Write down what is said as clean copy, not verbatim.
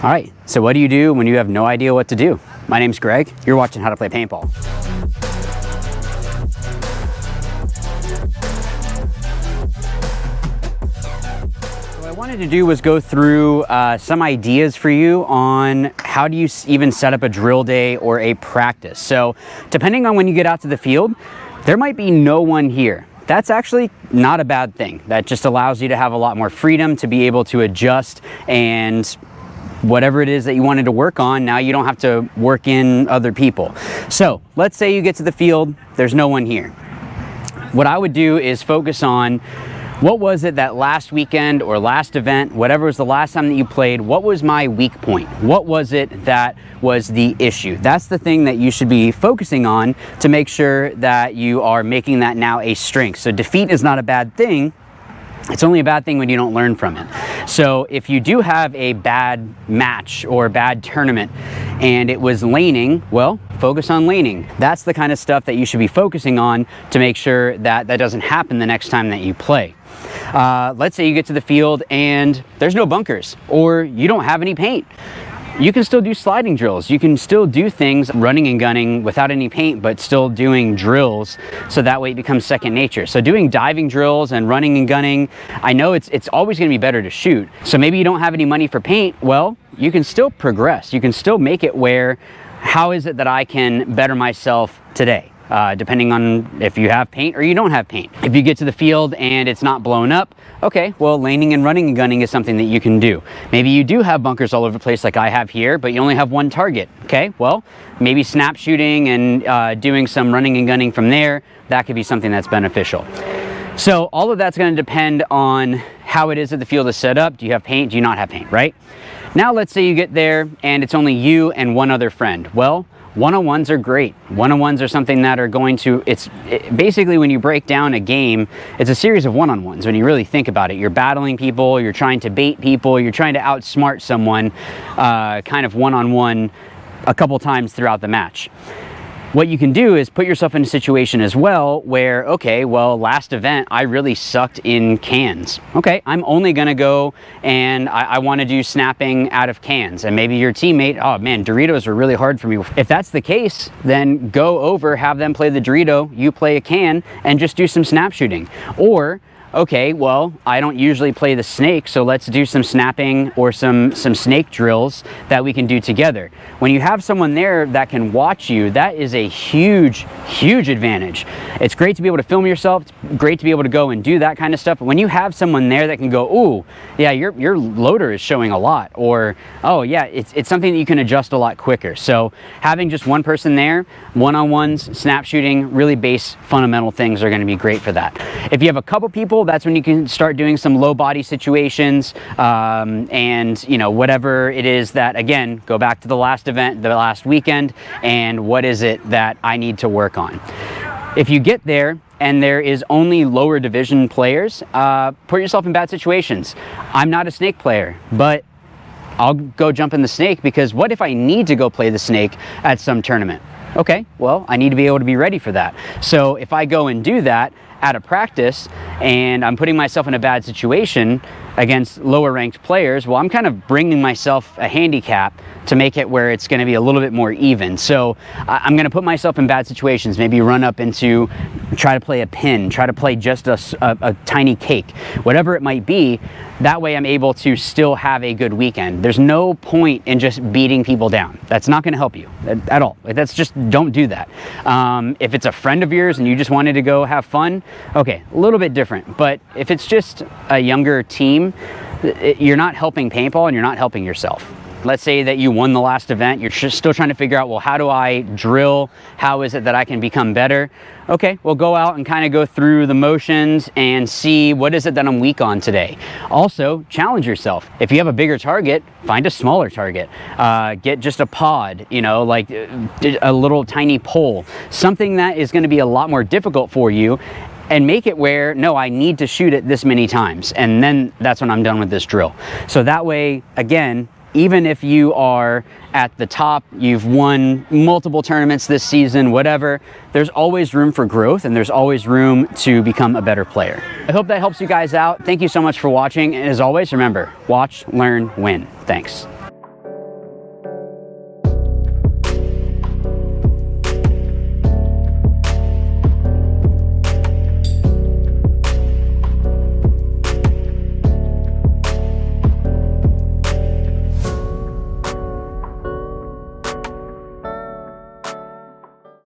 All right, so what do you do when you have no idea what to do? My name's Greg. You're watching How to Play Paintball. What I wanted to do was go through some ideas for you on how do you even set up a drill day or a practice. So depending on when you get out to the field, there might be no one here. That's actually not a bad thing. That just allows you to have a lot more freedom to be able to adjust, and whatever it is that you wanted to work on, now you don't have to work in other people. So let's say you get to the field, there's no one here. What I would do is focus on what was it that last weekend or last event, whatever was the last time that you played, what was my weak point? What was it that was the issue? That's the thing that you should be focusing on to make sure that you are making that now a strength. So defeat is not a bad thing. It's only a bad thing when you don't learn from it. So if you do have a bad match or a bad tournament and it was laning, well, focus on laning. That's the kind of stuff that you should be focusing on to make sure that that doesn't happen the next time that you play. Let's say you get to the field and there's no bunkers or you don't have any paint. You can still do sliding drills. You can still do things running and gunning without any paint, but still doing drills, so that way it becomes second nature. So doing diving drills and running and gunning, I know it's always gonna be better to shoot. So maybe you don't have any money for paint, well, you can still progress. You can still make it where, how is it that I can better myself today? Depending on if you have paint or you don't have paint. If you get to the field and it's not blown up, okay, well, laning and running and gunning is something that you can do. Maybe you do have bunkers all over the place like I have here, but you only have one target, okay? Well, maybe snap shooting and doing some running and gunning from there, that could be something that's beneficial. So all of that's gonna depend on how it is that the field is set up. Do you have paint? Do you not have paint, right? Now let's say you get there and it's only you and one other friend. Well, one-on-ones are great. One-on-ones are something that are going to, basically when you break down a game, it's a series of one-on-ones. When you really think about it, you're battling people, you're trying to bait people, you're trying to outsmart someone kind of one-on-one a couple times throughout the match. What you can do is put yourself in a situation as well where, okay, well, last event, I really sucked in cans. Okay, I'm only gonna go and I wanna do snapping out of cans. And maybe your teammate, oh man, Doritos are really hard for me. If that's the case, then go over, have them play the Dorito, you play a can, and just do some snap shooting. Or, okay, well, I don't usually play the snake, so let's do some snapping or some snake drills that we can do together. When you have someone there that can watch you, that is a huge, huge advantage. It's great to be able to film yourself. It's great to be able to go and do that kind of stuff. But when you have someone there that can go, ooh, yeah, your loader is showing a lot, or, oh yeah, it's something that you can adjust a lot quicker. So having just one person there, one-on-ones, snap shooting, really base fundamental things are gonna be great for that. If you have a couple people, that's when you can start doing some low body situations and you know, whatever it is that, again, go back to the last event, the last weekend, and what is it that I need to work on. If you get there and there is only lower division players, put yourself in bad situations. I'm not a snake player, but I'll go jump in the snake, because what if I need to go play the snake at some tournament? Okay, well, I need to be able to be ready for that. So if I go and do that at a practice and I'm putting myself in a bad situation against lower ranked players, well, I'm kind of bringing myself a handicap to make it where it's going to be a little bit more even. So I'm going to put myself in bad situations, maybe run up into, try to play a pin, try to play just a tiny cake, whatever it might be. That way I'm able to still have a good weekend. There's no point in just beating people down. That's not going to help you at all. That's just, don't do that. If it's a friend of yours and you just wanted to go have fun, okay, a little bit different. But if it's just a younger team, you're not helping paintball and you're not helping yourself. Let's say that you won the last event, you're still trying to figure out, well, how do I drill? How is it that I can become better? Okay, well, go out and kind of go through the motions and see what is it that I'm weak on today. Also, challenge yourself. If you have a bigger target, find a smaller target. Get just a pod, you know, like a little tiny pole, something that is going to be a lot more difficult for you, and make it where, no, I need to shoot it this many times, and then that's when I'm done with this drill. So that way, again, even if you are at the top, you've won multiple tournaments this season, whatever, there's always room for growth and there's always room to become a better player. I hope that helps you guys out. Thank you so much for watching. And as always, remember, watch, learn, win. Thanks.